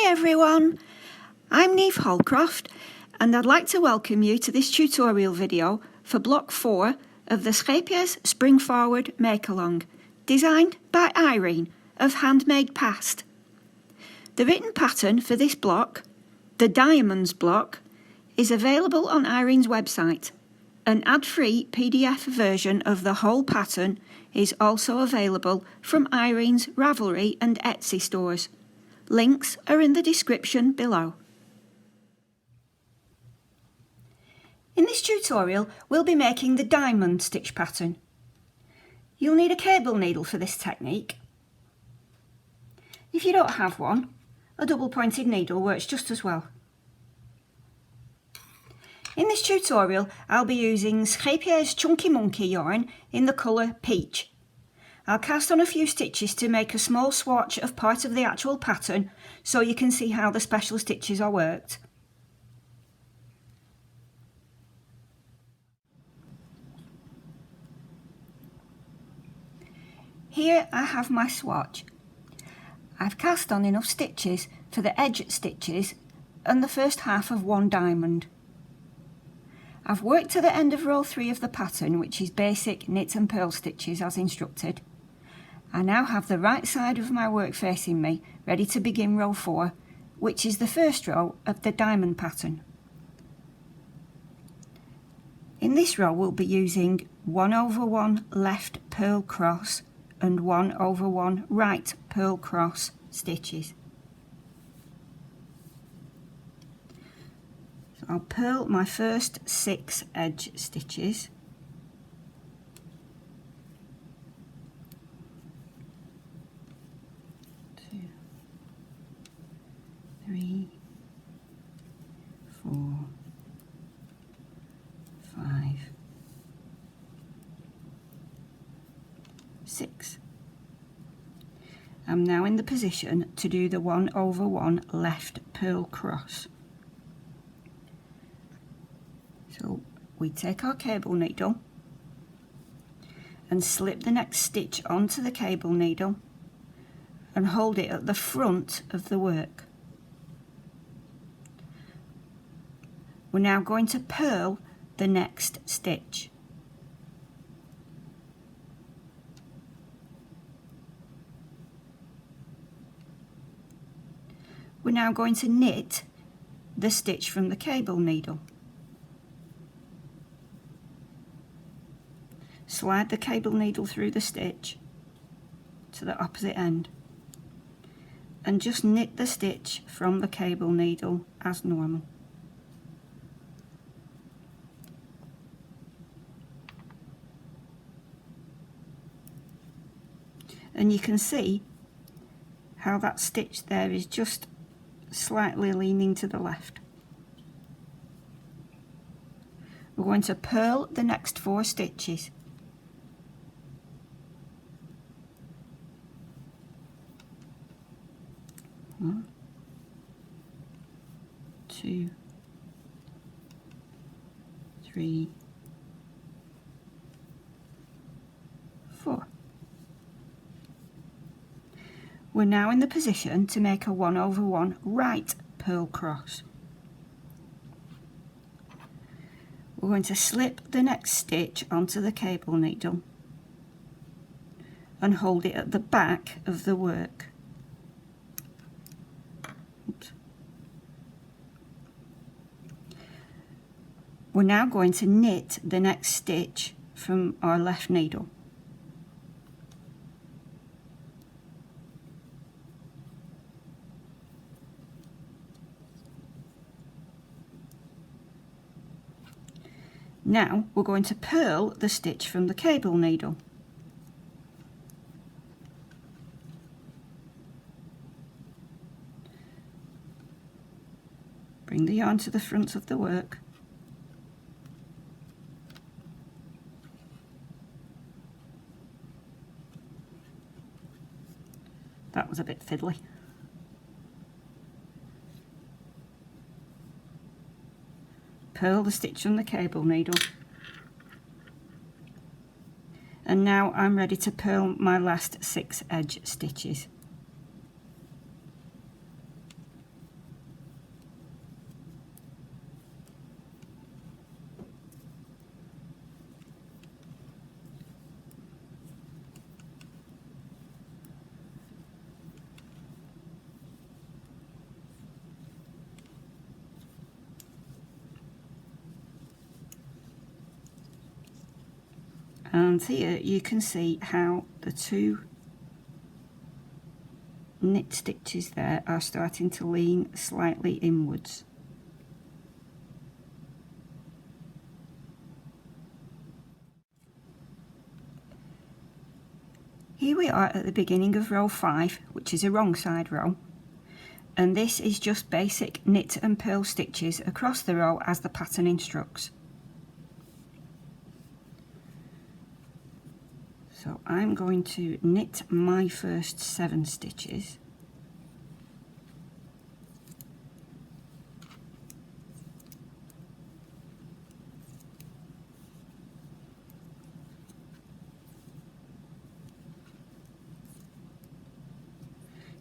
Hi everyone, I'm Niamh Holcroft and I'd like to welcome you to this tutorial video for Block 4 of the Scheepjes Spring Forward Make-Along, designed by Irene of Handmade Past. The written pattern for this block, the Diamonds block, is available on Irene's website. An ad-free PDF version of the whole pattern is also available from Irene's Ravelry and Etsy stores. Links are in the description below. In this tutorial, we'll be making the diamond stitch pattern. You'll need a cable needle for this technique. If you don't have one, a double-pointed needle works just as well. In this tutorial, I'll be using Scheepjes Chunky Monkey yarn in the colour Peach. I'll cast on a few stitches to make a small swatch of part of the actual pattern so you can see how the special stitches are worked. Here I have my swatch. I've cast on enough stitches for the edge stitches and the first half of one diamond. I've worked to the end of row 3 of the pattern, which is basic knit and purl stitches as instructed. I now have the right side of my work facing me, ready to begin row 4, which is the first row of the diamond pattern. In this row we'll be using 1/1 left purl cross and 1/1 right purl cross stitches. So I'll purl my first 6 edge stitches. 3, 4, 5, 6. I'm now in the position to do the 1/1 left purl cross. So we take our cable needle and slip the next stitch onto the cable needle and hold it at the front of the work. We're now going to purl the next stitch. We're now going to knit the stitch from the cable needle. Slide the cable needle through the stitch to the opposite end and just knit the stitch from the cable needle as normal. And you can see how that stitch there is just slightly leaning to the left. We're going to purl the next 4 stitches. One, 2, 3, 4. We're now in the position to make a 1/1 right purl cross. We're going to slip the next stitch onto the cable needle and hold it at the back of the work. Oops. We're now going to knit the next stitch from our left needle. Now we're going to purl the stitch from the cable needle. Bring the yarn to the front of the work. That was a bit fiddly. Purl the stitch from the cable needle and now I'm ready to purl my last 6 edge stitches. And here you can see how the two knit stitches there are starting to lean slightly inwards. Here we are at the beginning of row 5, which is a wrong side row, and this is just basic knit and purl stitches across the row as the pattern instructs. So I'm going to knit my first 7 stitches.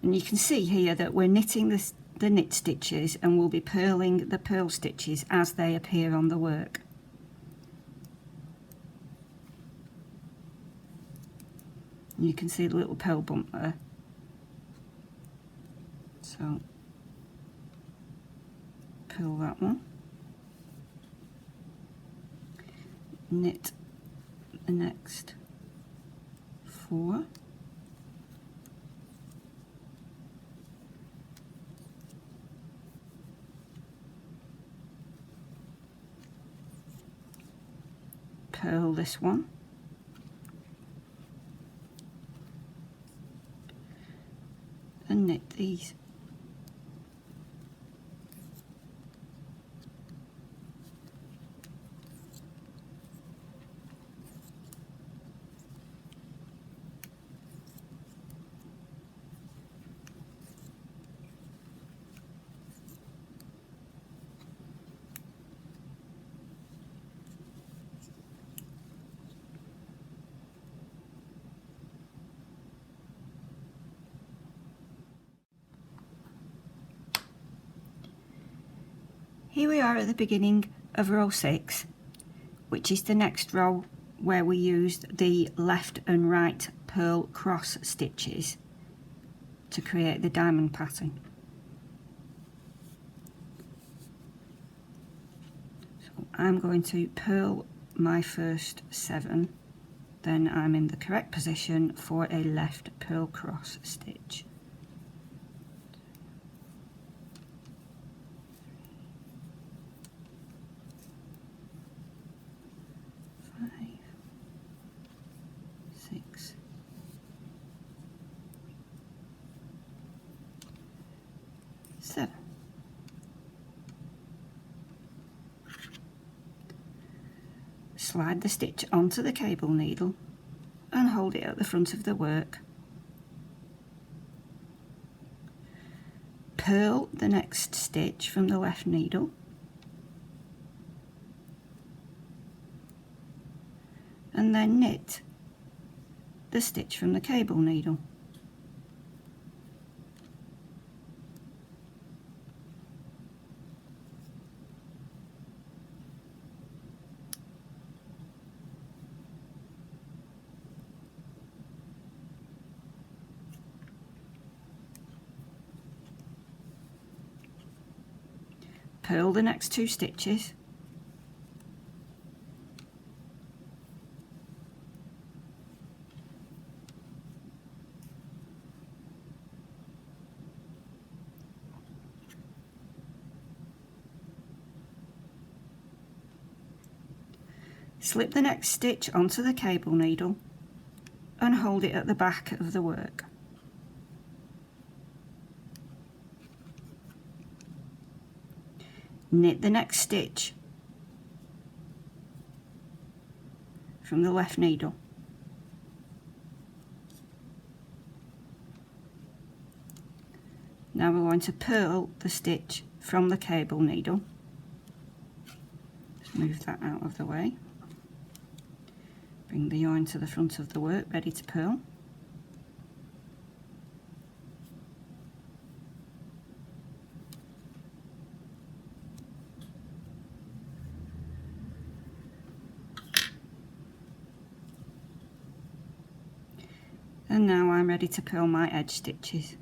And you can see here that we're knitting the knit stitches and we'll be purling the purl stitches as they appear on the work. You can see the little purl bump there. So purl that one, knit the next 4, purl this one, and knit these. Here we are at the beginning of row 6, which is the next row where we used the left and right purl cross stitches to create the diamond pattern. So I'm going to purl my first 7, then I'm in the correct position for a left purl cross stitch. 6, 7. Slide the stitch onto the cable needle and hold it at the front of the work. Purl the next stitch from the left needle and then knit the stitch from the cable needle. Purl the next 2 stitches, slip the next stitch onto the cable needle and hold it at the back of the work. Knit the next stitch from the left needle. Now we're going to purl the stitch from the cable needle. Just move that out of the way. Bring the yarn to the front of the work, ready to purl. And now I'm ready to purl my edge stitches.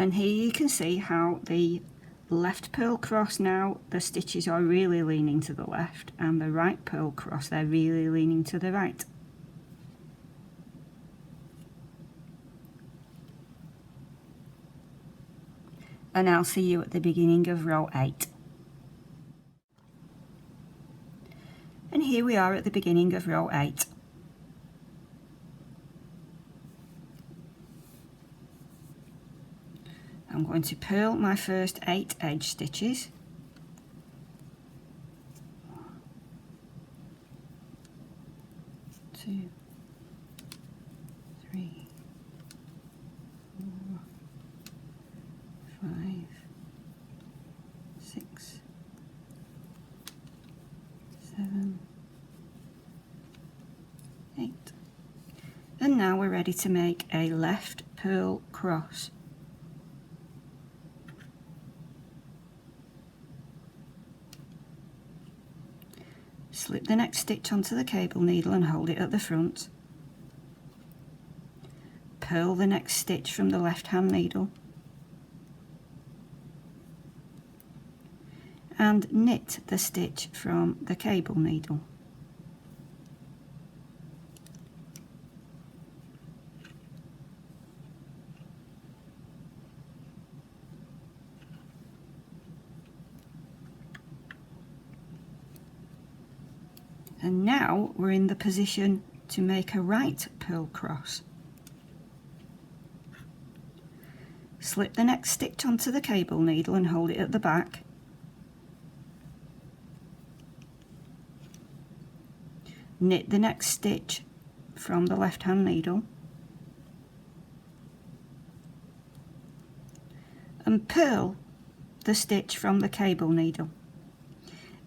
And here you can see how the left purl cross, now the stitches are really leaning to the left, and the right purl cross, they're really leaning to the right. And I'll see you at the beginning of row 8. And here we are at the beginning of row 8. I'm going to purl my first 8 edge stitches. 1, 2, 3, 4, 5, 6, 7, 8. And now we're ready to make a left purl cross. Slip the next stitch onto the cable needle and hold it at the front. Purl the next stitch from the left hand needle and knit the stitch from the cable needle. And now we're in the position to make a right purl cross. Slip the next stitch onto the cable needle and hold it at the back. Knit the next stitch from the left hand needle and purl the stitch from the cable needle.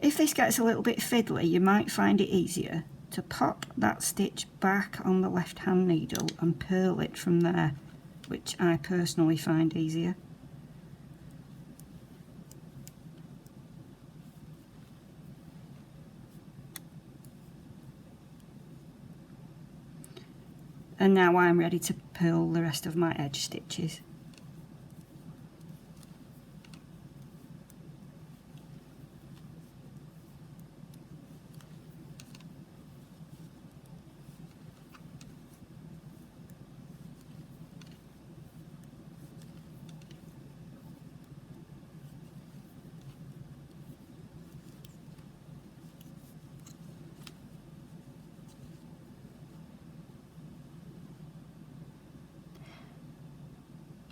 If this gets a little bit fiddly, you might find it easier to pop that stitch back on the left hand needle and purl it from there, which I personally find easier. And now I'm ready to purl the rest of my edge stitches.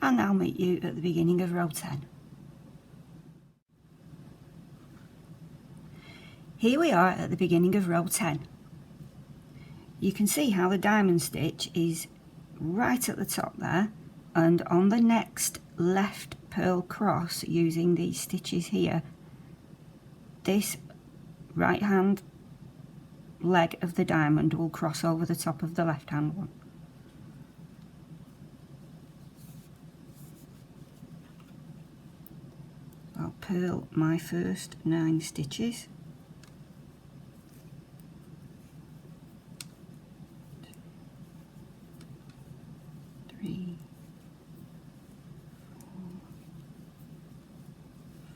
And I'll meet you at the beginning of row 10. Here we are at the beginning of row 10. You can see how the diamond stitch is right at the top there, and on the next left purl cross using these stitches here, this right hand leg of the diamond will cross over the top of the left hand one. I'll purl my first 9 stitches. 3,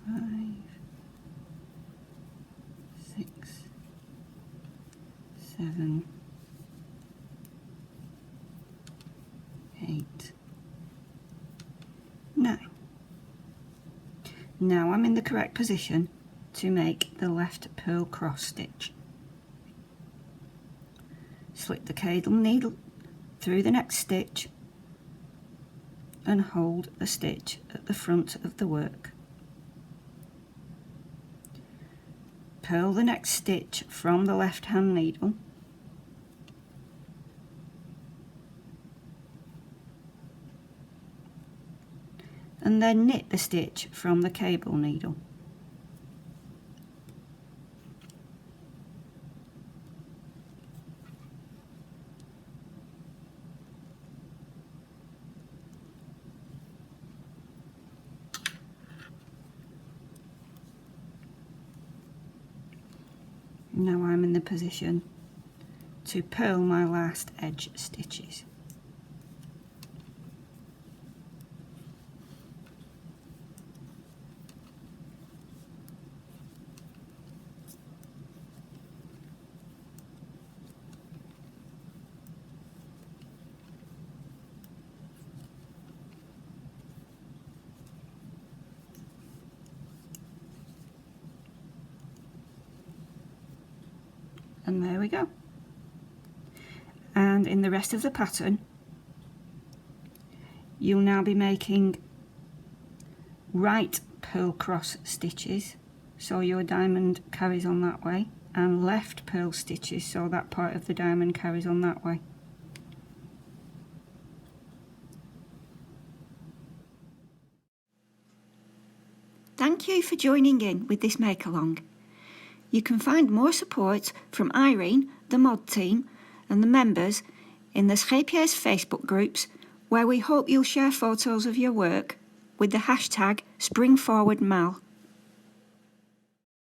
4, 5, 6, 7, 8, 9. Now I'm in the correct position to make the left purl cross stitch. Slip the cable needle through the next stitch and hold the stitch at the front of the work. Purl the next stitch from the left hand needle and then knit the stitch from the cable needle. Now I'm in the position to purl my last edge stitches. we go. And in the rest of the pattern, you'll now be making right purl cross stitches, so your diamond carries on that way, and left purl stitches, so that part of the diamond carries on that way. Thank you for joining in with this make along. You can find more support from Irene, the mod team, and the members in the Scheepjes Facebook groups, where we hope you'll share photos of your work with the hashtag SpringForwardMal.